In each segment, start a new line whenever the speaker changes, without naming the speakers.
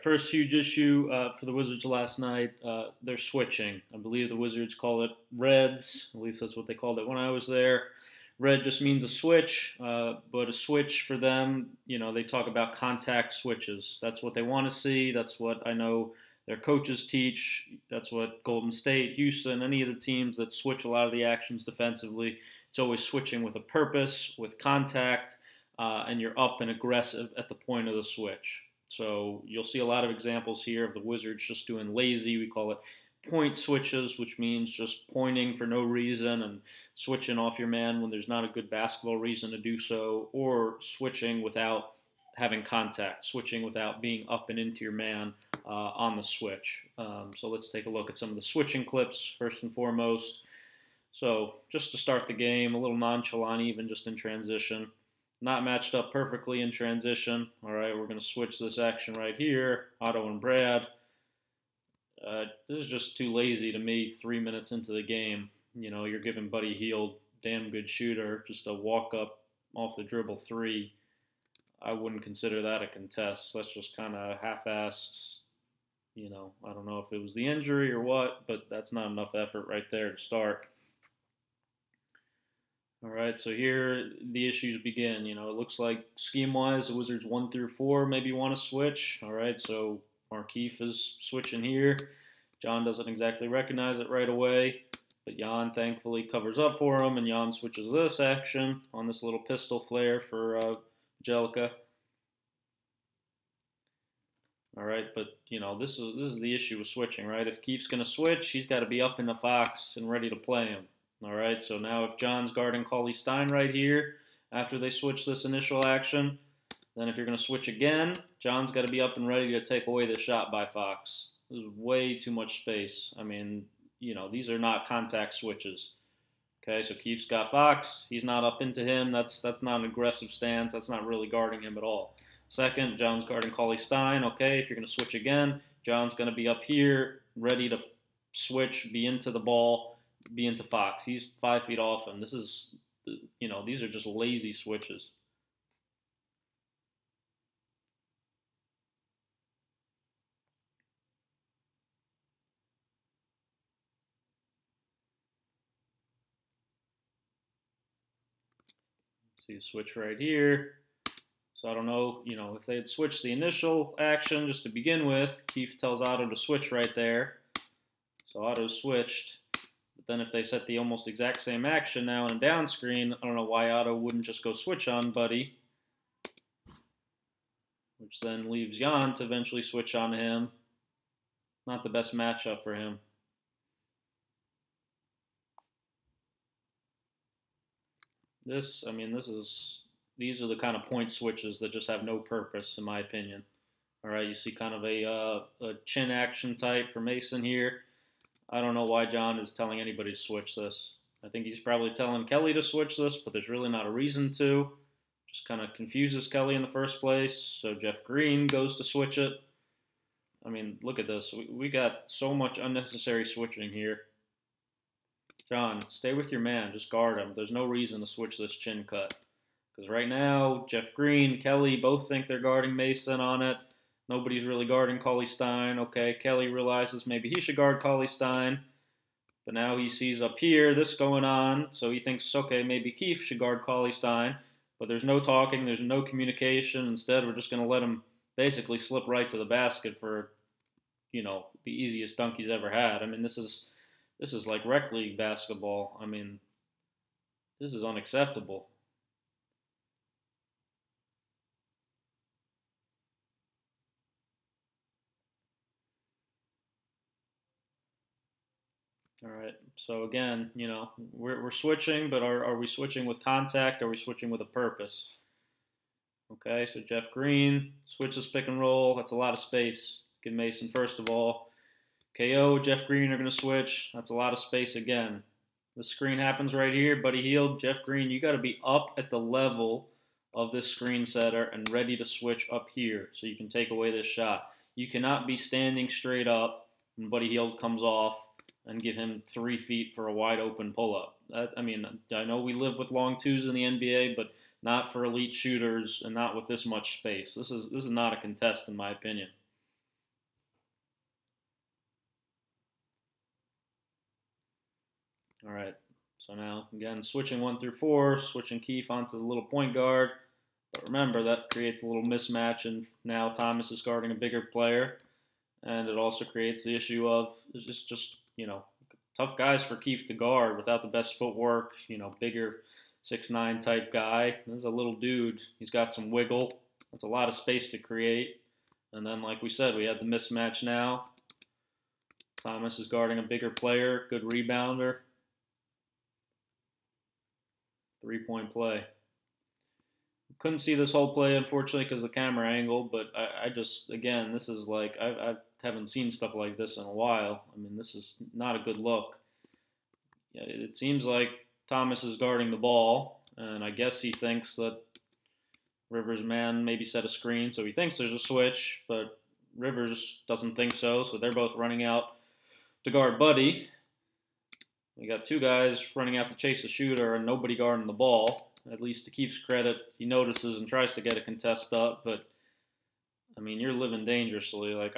right, first huge issue for the Wizards last night. They're switching. I believe the Wizards call it reds. At least that's what they called it when I was there. Red just means a switch, but a switch for them, they talk about contact switches. That's what they want to see. That's what I know their coaches teach. That's what Golden State, Houston, any of the teams that switch a lot of the actions defensively, it's always switching with a purpose, with contact, and you're up and aggressive at the point of the switch. So you'll see a lot of examples here of the Wizards just doing lazy. We call it point switches, which means just pointing for no reason and switching off your man when there's not a good basketball reason to do so, or switching without having contact, switching without being up and into your man on the switch. So let's take a look at some of the switching clips first and foremost. So just to start the game, a little nonchalant even just in transition. Not matched up perfectly in transition. All right, we're going to switch this action right here. Otto and Brad. This is just too lazy to me 3 minutes into the game. You're giving Buddy Hield, damn good shooter, just a walk-up off the dribble three. I wouldn't consider that a contest. That's just kind of half-assed. I don't know if it was the injury or what, but that's not enough effort right there to start. All right, so here the issues begin. It looks like scheme-wise, the Wizards 1 through 4 maybe want to switch. All right, so Markieff is switching here. John doesn't exactly recognize it right away, but Jan thankfully covers up for him, and Jan switches this action on this little pistol flare for Angelica. All right, but this is the issue with switching, right? If Keith's going to switch, he's got to be up in the Fox and ready to play him. All right, so now if John's guarding Cauley-Stein right here after they switch this initial action, then if you're going to switch again, John's got to be up and ready to take away the shot by Fox. There's way too much space. I mean, these are not contact switches. Okay, so Keith's got Fox. He's not up into him. That's not an aggressive stance. That's not really guarding him at all. Second, John's guarding Cauley-Stein. Okay, if you're going to switch again, John's going to be up here, ready to switch, be into the ball, be into Fox. He's 5 feet off him. This is, these are just lazy switches. See the switch right here. So I don't know, if they had switched the initial action just to begin with, Keith tells Otto to switch right there. So Otto switched. But then if they set the almost exact same action now in a down screen, I don't know why Otto wouldn't just go switch on Buddy. Which then leaves Jan to eventually switch on him. Not the best matchup for him. These are the kind of point switches that just have no purpose, in my opinion. All right, you see kind of a chin action type for Mason here. I don't know why John is telling anybody to switch this. I think he's probably telling Kelly to switch this, but there's really not a reason to. Just kind of confuses Kelly in the first place. So Jeff Green goes to switch it. I mean, look at this. We got so much unnecessary switching here. John, stay with your man. Just guard him. There's no reason to switch this chin cut. Because right now, Jeff Green, Kelly both think they're guarding Mason on it. Nobody's really guarding Cauley-Stein. Okay, Kelly realizes maybe he should guard Cauley-Stein. But now he sees up here this going on. So he thinks, okay, maybe Keith should guard Cauley-Stein. But there's no talking. There's no communication. Instead, we're just going to let him basically slip right to the basket for, the easiest dunk he's ever had. I mean, this is like rec league basketball. I mean, this is unacceptable. All right. So again, we're switching, but are we switching with contact? Or are we switching with a purpose? Okay. So Jeff Green switches pick and roll. That's a lot of space. Give Mason first of all. KO, Jeff Green are going to switch. That's a lot of space again. The screen happens right here. Buddy Hield, Jeff Green, you got to be up at the level of this screen setter and ready to switch up here so you can take away this shot. You cannot be standing straight up when Buddy Hield comes off and give him 3 feet for a wide open pull-up. I know we live with long twos in the NBA, but not for elite shooters and not with this much space. This is not a contest in my opinion. All right. So now, again, switching 1 through 4, switching Keefe onto the little point guard. But remember, that creates a little mismatch, and now Thomas is guarding a bigger player. And it also creates the issue of it's just, tough guys for Keefe to guard without the best footwork, bigger 6'9" type guy. This is a little dude. He's got some wiggle. That's a lot of space to create. And then, like we said, we had the mismatch now. Thomas is guarding a bigger player, good rebounder. 3-point play. Couldn't see this whole play, unfortunately, because of the camera angle, but I just, again, this is like, I haven't seen stuff like this in a while. I mean, this is not a good look. It seems like Thomas is guarding the ball, and I guess he thinks that Rivers' man maybe set a screen, so he thinks there's a switch, but Rivers doesn't think so they're both running out to guard Buddy. We got two guys running out to chase the shooter and nobody guarding the ball. At least to Keefe's credit, he notices and tries to get a contest up, but I mean, you're living dangerously. Like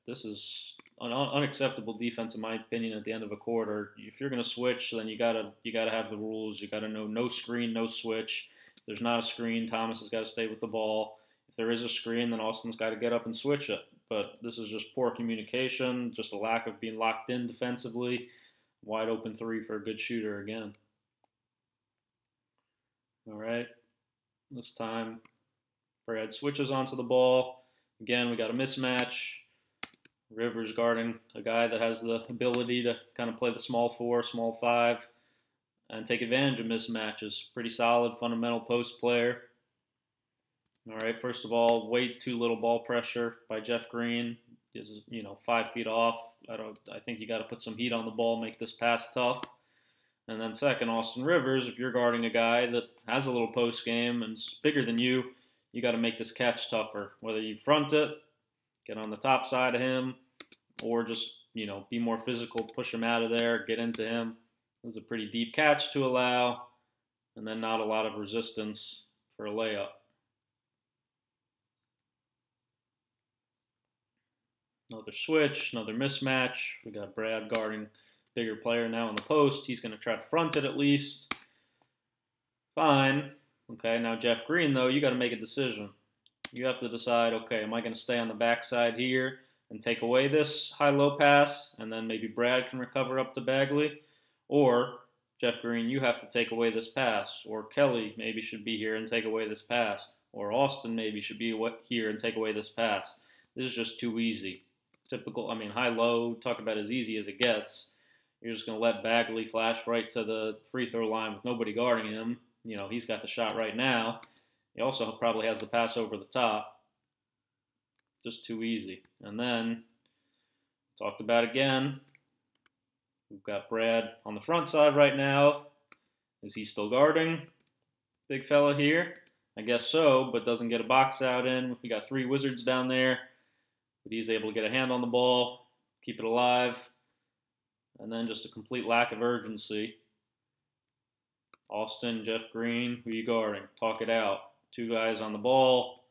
this is an unacceptable defense in my opinion at the end of a quarter. If you're going to switch, then you gotta have the rules. You gotta know no screen, no switch. If there's not a screen, Thomas has got to stay with the ball. If there is a screen, then Austin's got to get up and switch it. But this is just poor communication, just a lack of being locked in defensively. Wide open three for a good shooter again. All right, this time Brad switches onto the ball. Again, we got a mismatch. Rivers guarding a guy that has the ability to kind of play the small 4, small 5, and take advantage of mismatches. Pretty solid, fundamental post player. All right, first of all, way too little ball pressure by Jeff Green. He's 5 feet off. I think you got to put some heat on the ball, make this pass tough. And then second, Austin Rivers, if you're guarding a guy that has a little post game and is bigger than you got to make this catch tougher. Whether you front it, get on the top side of him, or just, be more physical, push him out of there, get into him. This is a pretty deep catch to allow, and then not a lot of resistance for a layup. Another switch, another mismatch. We got Brad guarding bigger player now in the post. He's going to try to front it at least. Fine. Okay, now Jeff Green, though, you got to make a decision. You have to decide, okay, am I going to stay on the backside here and take away this high-low pass, and then maybe Brad can recover up to Bagley? Or, Jeff Green, you have to take away this pass. Or Kelly maybe should be here and take away this pass. Or Austin maybe should be here and take away this pass. This is just too easy. Typical, high-low, talk about as easy as it gets. You're just going to let Bagley flash right to the free throw line with nobody guarding him. He's got the shot right now. He also probably has the pass over the top. Just too easy. And then, talked about again, we've got Brad on the front side right now. Is he still guarding? Big fella here? I guess so, but doesn't get a box out in. We got 3 Wizards down there. But he's able to get a hand on the ball, keep it alive, and then just a complete lack of urgency. Austin, Jeff Green, who you guarding? Talk it out. 2 guys on the ball.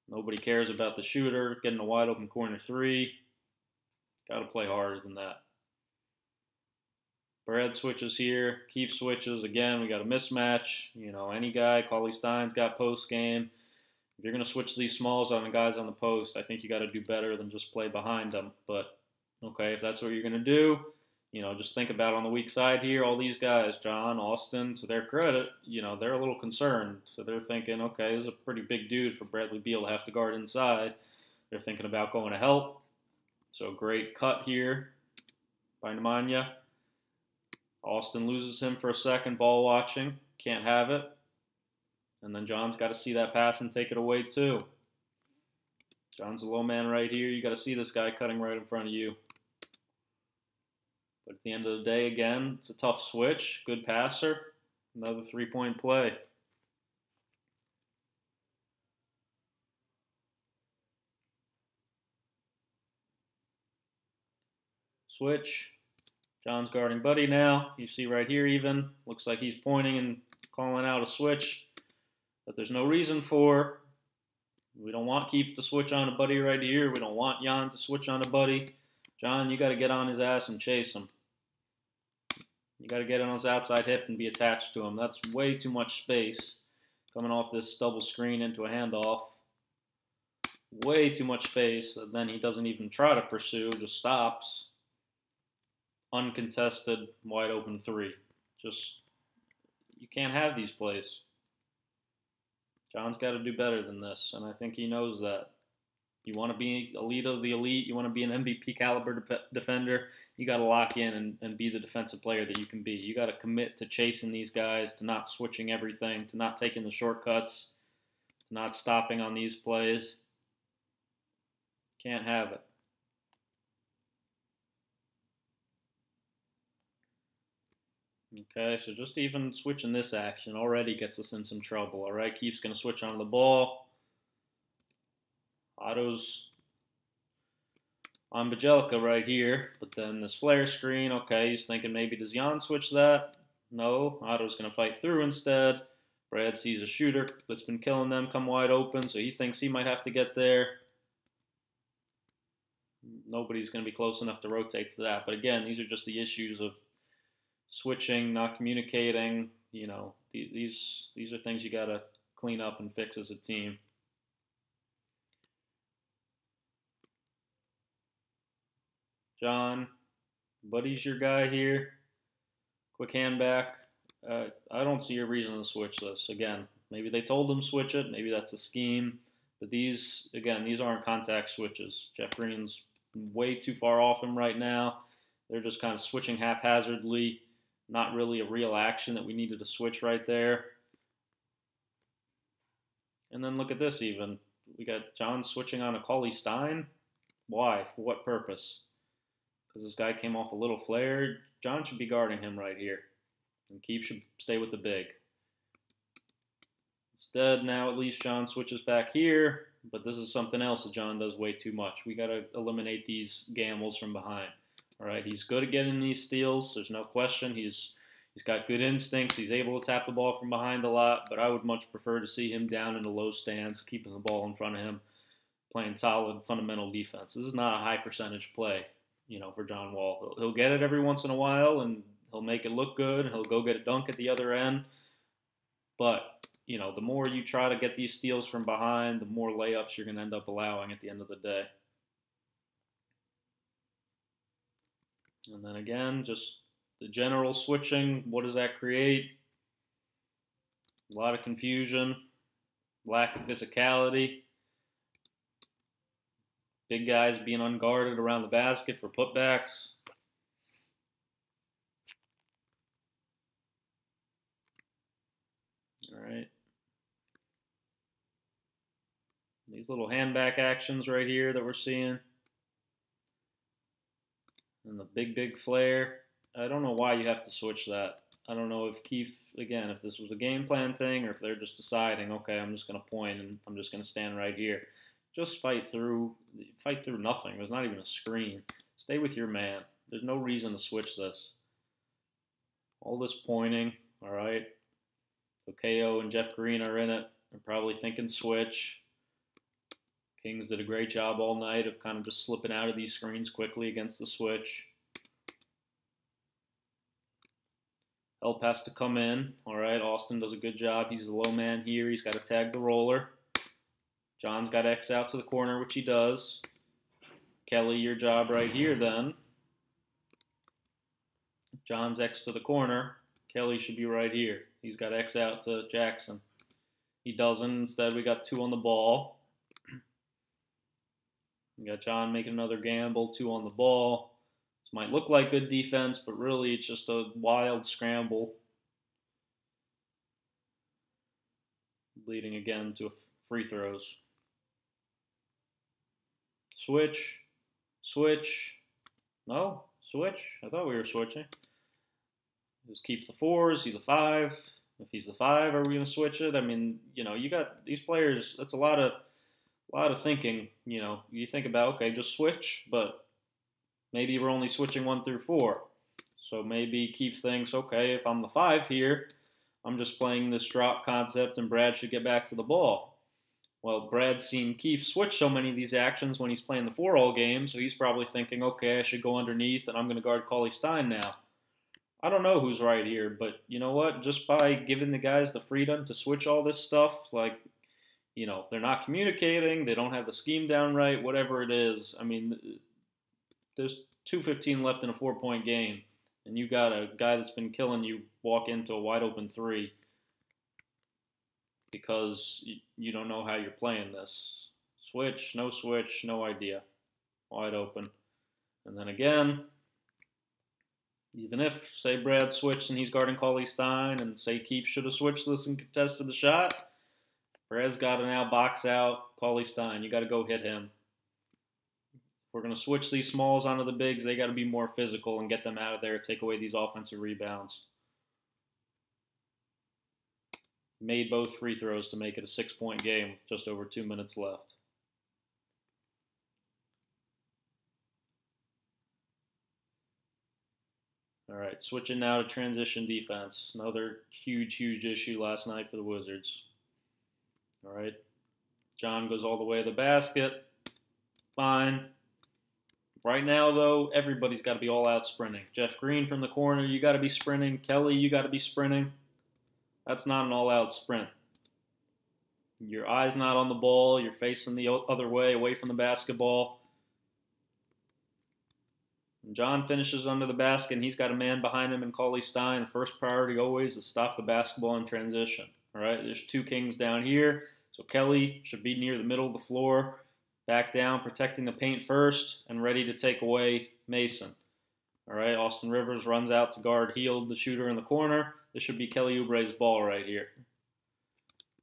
Nobody cares about the shooter. Getting a wide open corner 3. Got to play harder than that. Brad switches here. Keefe switches. Again, we got a mismatch. Any guy, Cauley Stein's got post game. If you're going to switch these smalls on the guys on the post, I think you got to do better than just play behind them. But, okay, if that's what you're going to do, just think about on the weak side here, all these guys, John, Austin, to their credit, they're a little concerned. So they're thinking, okay, this is a pretty big dude for Bradley Beal to have to guard inside. They're thinking about going to help. So great cut here by Nemanja. Austin loses him for a second, ball watching. Can't have it. And then John's got to see that pass and take it away too. John's a low man right here. You got to see this guy cutting right in front of you. But at the end of the day, again, it's a tough switch. Good passer. Another 3-point play. Switch. John's guarding Buddy now. You see right here even. Looks like he's pointing and calling out a switch that there's no reason for. We don't want Keefe to switch on a Buddy right here. We don't want Jan to switch on a Buddy. John, you got to get on his ass and chase him. You got to get on his outside hip and be attached to him. That's way too much space coming off this double screen into a handoff. Way too much space. And then he doesn't even try to pursue, just stops. Uncontested, wide open three. Just, you can't have these plays. John's got to do better than this, and I think he knows that. You want to be elite of the elite, you want to be an MVP caliber defender, you got to lock in and be the defensive player that you can be. You got to commit to chasing these guys, to not switching everything, to not taking the shortcuts, to not stopping on these plays. Can't have it. Okay, so just even switching this action already gets us in some trouble. All right, Keith's going to switch on the ball. Otto's on Bajelica right here, but then this flare screen, okay, he's thinking maybe does Jan switch that? No, Otto's going to fight through instead. Brad sees a shooter that's been killing them come wide open, so he thinks he might have to get there. Nobody's going to be close enough to rotate to that, but again, these are just the issues of switching, not communicating. You know, these are things you got to clean up and fix as a team. John, Buddy's your guy here. Quick hand back. I don't see a reason to switch this. Again, maybe they told him switch it. Maybe that's a scheme. But these, again, these aren't contact switches. Jeff Green's way too far off him right now. They're just kind of switching haphazardly. Not really a real action that we needed to switch right there. And then look at this even. We got John switching on a Cauley Stein. Why? For what purpose? Because this guy came off a little flare. John should be guarding him right here. And Keith should stay with the big. Instead, now at least John switches back here. But this is something else that John does way too much. We got to eliminate these gambles from behind. All right, he's good at getting these steals. There's no question. He's got good instincts. He's able to tap the ball from behind a lot. But I would much prefer to see him down in the low stance, keeping the ball in front of him, playing solid fundamental defense. This is not a high percentage play, you know, for John Wall. He'll get it every once in a while, and he'll make it look good, and he'll go get a dunk at the other end. But, you know, the more you try to get these steals from behind, the more layups you're going to end up allowing at the end of the day. And then again, just the general switching, what does that create? A lot of confusion, lack of physicality. Big guys being unguarded around the basket for putbacks. All right. These little handback actions right here that we're seeing. And the big flare. I don't know why you have to switch that. I don't know if Keith, again, if this was a game plan thing or if they're just deciding, okay, I'm just going to point and I'm just going to stand right here. Just fight through nothing. There's not even a screen. Stay with your man. There's no reason to switch this. All this pointing, all right. So KO and Jeff Green are in it. They're probably thinking switch. Kings did a great job all night of kind of just slipping out of these screens quickly against the switch. Help has to come in. All right, Austin does a good job. He's the low man here. He's got to tag the roller. John's got X out to the corner, which he does. Kelly, your job right here then. John's X to the corner. Kelly should be right here. He's got X out to Jackson. He doesn't. Instead, we got 2 on the ball. We got John making another gamble, 2 on the ball. This might look like good defense, but really it's just a wild scramble. Leading again to free throws. Switch. No, switch. I thought we were switching. Just keep the 4. Is he the 5? If he's the 5, are we going to switch it? I mean, you know, you got these players. That's a lot of thinking. You know, you think about, okay, just switch, but maybe we're only switching 1 through 4. So maybe Keith thinks, okay, if I'm the 5 here, I'm just playing this drop concept, and Brad should get back to the ball. Well, Brad's seen Keith switch so many of these actions when he's playing the 4 all game, so he's probably thinking, okay, I should go underneath, and I'm going to guard Cauley Stein now. I don't know who's right here, but you know what? Just by giving the guys the freedom to switch all this stuff, like, they're not communicating, they don't have the scheme down right, whatever it is. I mean, there's 2:15 left in a 4-point game, and you got a guy that's been killing you walk into a wide open three because you don't know how you're playing this. Switch, no idea. Wide open. And then again, even if, say, Brad switched and he's guarding Cauley Stein, and say Keefe should have switched this and contested the shot, Brad's got to now box out Cauley Stein. You got to go hit him. If we're going to switch these smalls onto the bigs, they got to be more physical and get them out of there, take away these offensive rebounds. Made both free throws to make it a 6-point game with just over 2 minutes left. All right, switching now to transition defense. Another huge issue last night for the Wizards. All right, John goes all the way to the basket. Fine. Right now, though, everybody's got to be all out sprinting. Jeff Green from the corner, you got to be sprinting. Kelly, you got to be sprinting. That's not an all-out sprint. Your eye's not on the ball. You're facing the other way, away from the basketball. And John finishes under the basket, and he's got a man behind him in Cauley Stein. The first priority always is stop the basketball in transition. All right, there's two kings down here. So Kelly should be near the middle of the floor, back down, protecting the paint first, and ready to take away Mason. All right, Austin Rivers runs out to guard Heald, the shooter in the corner. This should be Kelly Oubre's ball right here.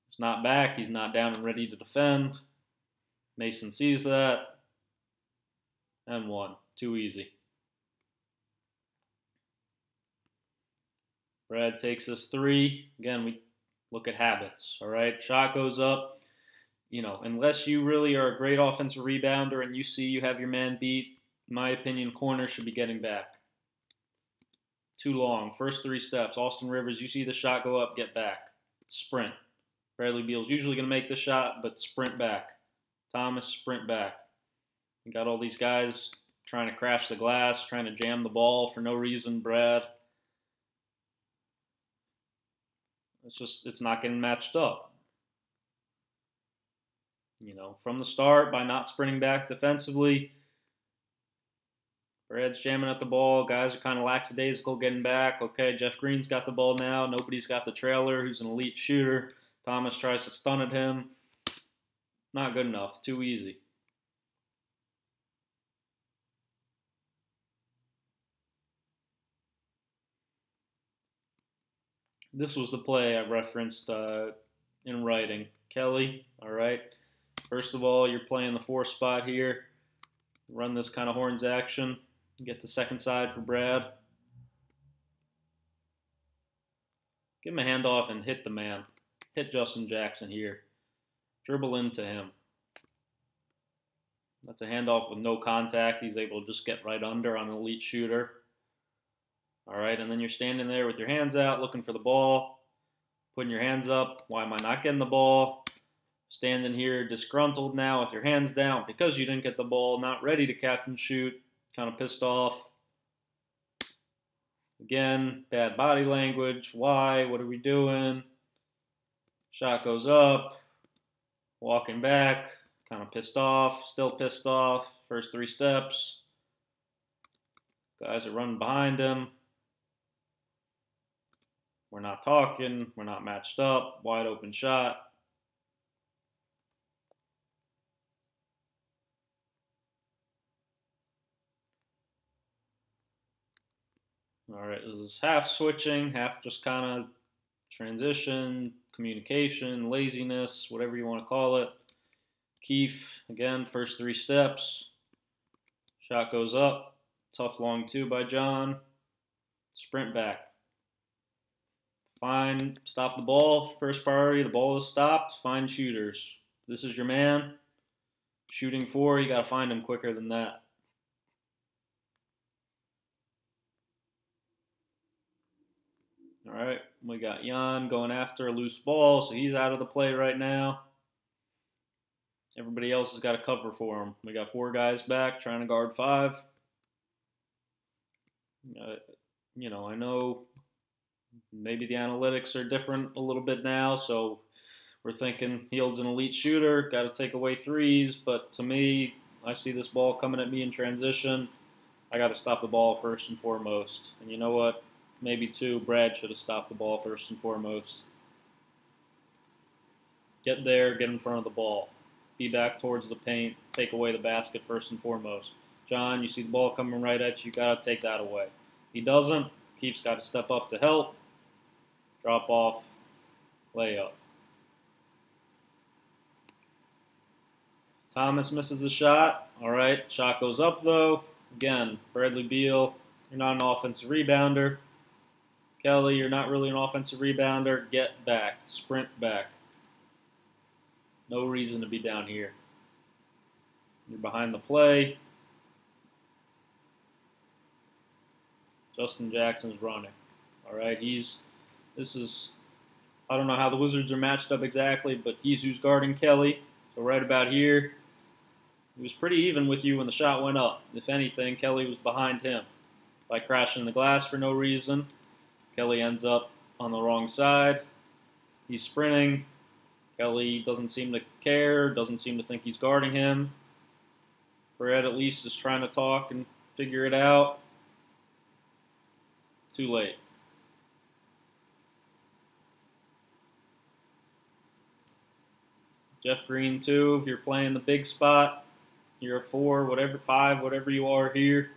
He's not back. He's not down and ready to defend. Mason sees that. And one. Too easy. Brad takes us three. Again, we look at habits. All right, shot goes up. Unless you really are a great offensive rebounder and you see you have your man beat, in my opinion, corner should be getting back. Too long. First 3 steps. Austin Rivers, you see the shot go up, get back. Sprint. Bradley Beal's usually going to make the shot, but sprint back. Thomas, sprint back. You got all these guys trying to crash the glass, trying to jam the ball for no reason, Brad. It's not getting matched up. From the start, by not sprinting back defensively, Brad's jamming at the ball. Guys are kind of lackadaisical getting back. Okay, Jeff Green's got the ball now. Nobody's got the trailer, who's an elite shooter. Thomas tries to stun at him. Not good enough. Too easy. This was the play I referenced in writing. Kelly, all right. First of all, you're playing the 4 spot here. Run this kind of horns action. Get the second side for Brad. Give him a handoff and hit the man. Hit Justin Jackson here. Dribble into him. That's a handoff with no contact. He's able to just get right under on an elite shooter. All right, and then you're standing there with your hands out, looking for the ball, putting your hands up. Why am I not getting the ball? Standing here disgruntled now with your hands down because you didn't get the ball, not ready to catch and shoot, kind of pissed off. Again, bad body language. Why? What are we doing? Shot goes up, walking back, kind of pissed off, still pissed off. First 3 steps. Guys are running behind him. We're not talking. We're not matched up. Wide open shot. All right, this is half switching, half just kind of transition, communication, laziness, whatever you want to call it. Keefe, again, first 3 steps. Shot goes up. Tough long 2 by John. Sprint back. Find, stop the ball. First priority, the ball is stopped. Find shooters. This is your man. Shooting 4, you got to find him quicker than that. All right, we got Jan going after a loose ball, so he's out of the play right now. Everybody else has got to cover for him. We got 4 guys back trying to guard 5. I know maybe the analytics are different a little bit now, so we're thinking Hield's an elite shooter, got to take away threes, but to me, I see this ball coming at me in transition. I got to stop the ball first and foremost. And you know what? Maybe too, Brad should have stopped the ball first and foremost. Get there, get in front of the ball. Be back towards the paint, take away the basket first and foremost. John, you see the ball coming right at you, got to take that away. He doesn't. Keith's got to step up to help. Drop off, layup. Thomas misses the shot. All right, shot goes up though. Again, Bradley Beal, you're not an offensive rebounder. Kelly, you're not really an offensive rebounder. Get back, sprint back. No reason to be down here. You're behind the play. Justin Jackson's running. All right, I don't know how the Wizards are matched up exactly, but he's who's guarding Kelly. So right about here, he was pretty even with you when the shot went up. If anything, Kelly was behind him. By crashing the glass for no reason, Kelly ends up on the wrong side. He's sprinting. Kelly doesn't seem to care, doesn't seem to think he's guarding him. Brad at least is trying to talk and figure it out. Too late. Jeff Green, too, if you're playing the big spot, you're a 4, whatever, 5, whatever you are here,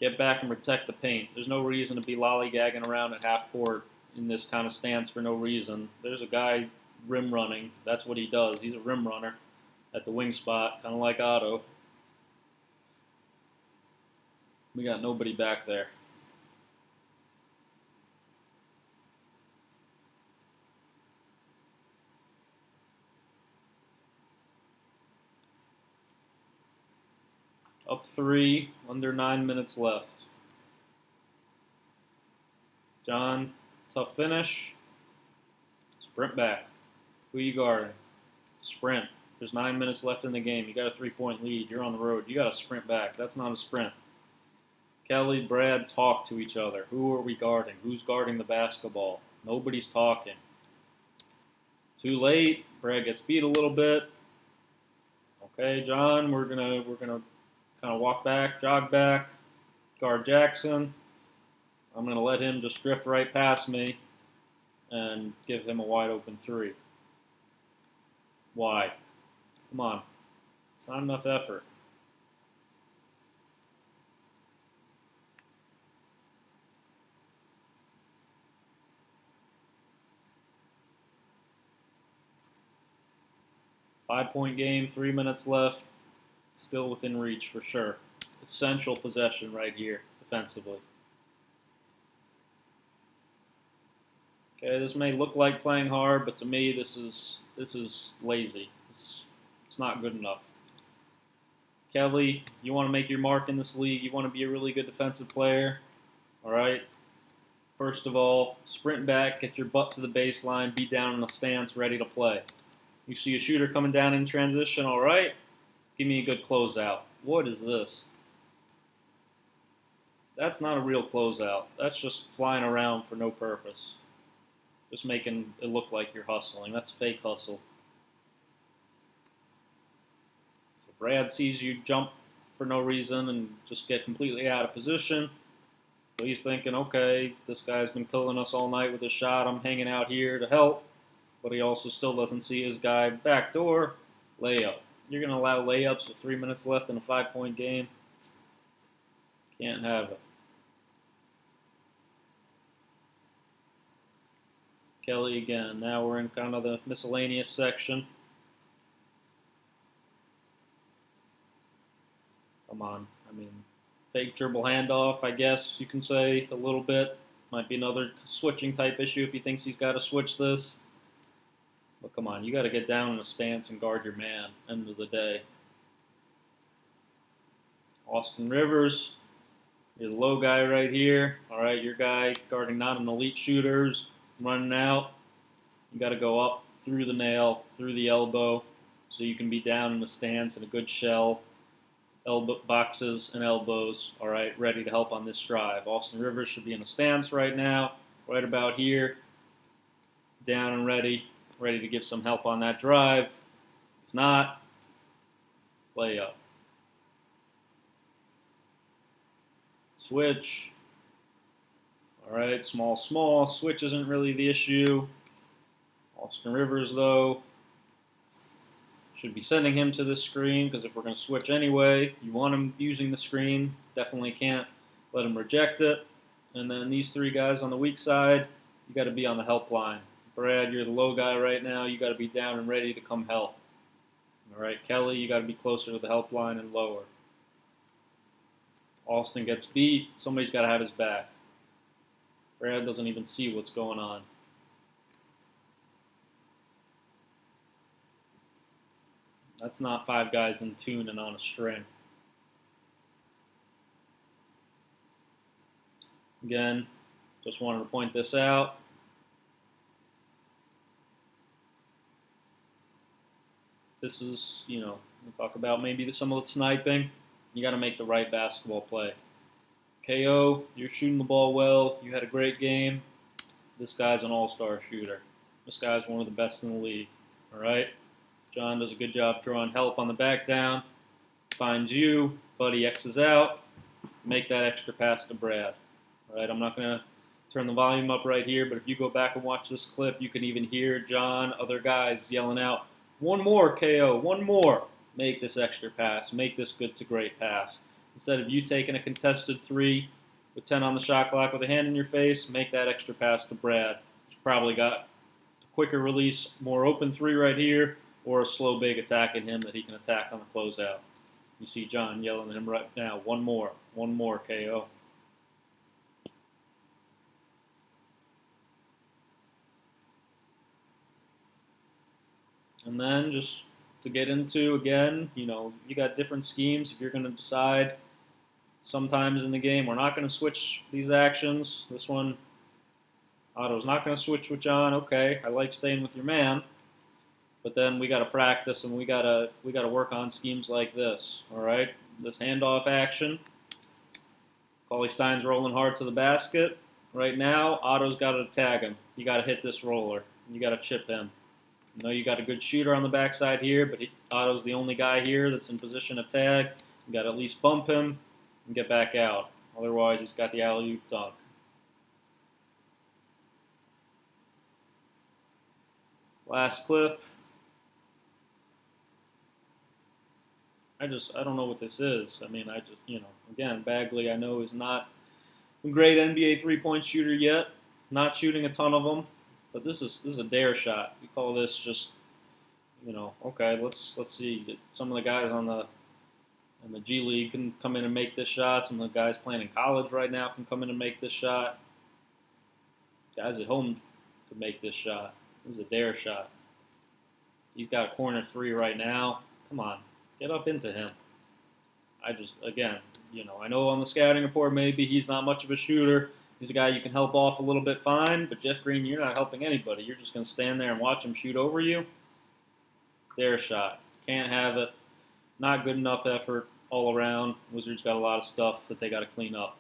get back and protect the paint. There's no reason to be lollygagging around at half court in this kind of stance for no reason. There's a guy rim running. That's what he does. He's a rim runner at the wing spot, kind of like Otto. We got nobody back there. Up 3, under 9 minutes left. John, tough finish. Sprint back. Who are you guarding? Sprint. There's 9 minutes left in the game. You got a 3-point lead. You're on the road. You got to sprint back. That's not a sprint. Kelly, Brad, talk to each other. Who are we guarding? Who's guarding the basketball? Nobody's talking. Too late. Brad gets beat a little bit. Okay, John, we're gonna kind of walk back, jog back, guard Jackson. I'm going to let him just drift right past me and give him a wide open 3. Why? Come on. It's not enough effort. Five-point game, 3 minutes left. Still within reach for sure. Essential possession right here, defensively. Okay, this may look like playing hard, but to me, this is lazy. It's not good enough. Kelly, you want to make your mark in this league. You want to be a really good defensive player. All right. First of all, sprint back, get your butt to the baseline, be down in the stance, ready to play. You see a shooter coming down in transition, all right. Give me a good closeout. What is this? That's not a real closeout. That's just flying around for no purpose. Just making it look like you're hustling. That's fake hustle. So Brad sees you jump for no reason and just get completely out of position. So he's thinking, okay, this guy's been killing us all night with his shot. I'm hanging out here to help. But he also still doesn't see his guy backdoor. Layup. You're going to allow layups with 3 minutes left in a 5-point game? Can't have it. Kelly again. Now we're in kind of the miscellaneous section. Come on. I mean, fake dribble handoff, I guess you can say a little bit. Might be another switching type issue if he thinks he's got to switch this. But come on, you got to get down in a stance and guard your man. End of the day. Austin Rivers, you're the low guy right here. All right, your guy guarding not an elite shooters, running out. You got to go up through the nail, through the elbow, so you can be down in the stance in a good shell. elbow boxes and elbows, all right, ready to help on this drive. Austin Rivers should be in a stance right now, right about here, down and ready to give some help on that drive. If not, play up. Switch. All right, small, small. Switch isn't really the issue. Austin Rivers, though, should be sending him to this screen, because if we're going to switch anyway, you want him using the screen. Definitely can't let him reject it. And then these three guys on the weak side, you got to be on the help line. Brad, you're the low guy right now. You got to be down and ready to come help. All right, Kelly, you got to be closer to the help line and lower. Austin gets beat. Somebody's got to have his back. Brad doesn't even see what's going on. That's not five guys in tune and on a string. Again, just wanted to point this out. This is, you know, we'll talk about maybe some of the sniping. You got to make the right basketball play. KO, you're shooting the ball well. You had a great game. This guy's an all-star shooter. This guy's one of the best in the league. All right? John does a good job drawing help on the back down. Finds you. Buddy X's out. Make that extra pass to Brad. All right? I'm not going to turn the volume up right here, but if you go back and watch this clip, you can even hear John, other guys yelling out, "One more, KO, one more." Make this extra pass. Make this good to great pass. Instead of you taking a contested three with 10 on the shot clock with a hand in your face, make that extra pass to Brad. He's probably got a quicker release, more open three right here, or a slow big attacking him that he can attack on the closeout. You see John yelling at him right now, one more, KO. And then just to get into, again, you know, you got different schemes. If you're going to decide sometimes in the game we're not going to switch these actions. This one, Otto's not going to switch with John. Okay, I like staying with your man. But then we got to practice and we got to work on schemes like this. All right, this handoff action. Cauley Stein's rolling hard to the basket. Right now, Otto's got to tag him. You got to hit this roller. You got to chip him. I know you got a good shooter on the backside here, but Otto's the only guy here that's in position to tag. You got to at least bump him and get back out. Otherwise, he's got the alley-oop dunk. Last clip. I don't know what this is. I mean, again, Bagley I know is not a great NBA three-point shooter yet. Not shooting a ton of them. But this is a dare shot. We call this just, you know, okay, let's see. Some of the guys in the G League can come in and make this shot. Some of the guys playing in college right now can come in and make this shot. Guys at home could make this shot. This is a dare shot. He's got a corner three right now. Come on, get up into him. Again, you know, I know on the scouting report maybe he's not much of a shooter. He's a guy you can help off a little bit fine, but Jeff Green, you're not helping anybody. You're just going to stand there and watch him shoot over you. Their shot. Can't have it. Not good enough effort all around. Wizards got a lot of stuff that they got to clean up.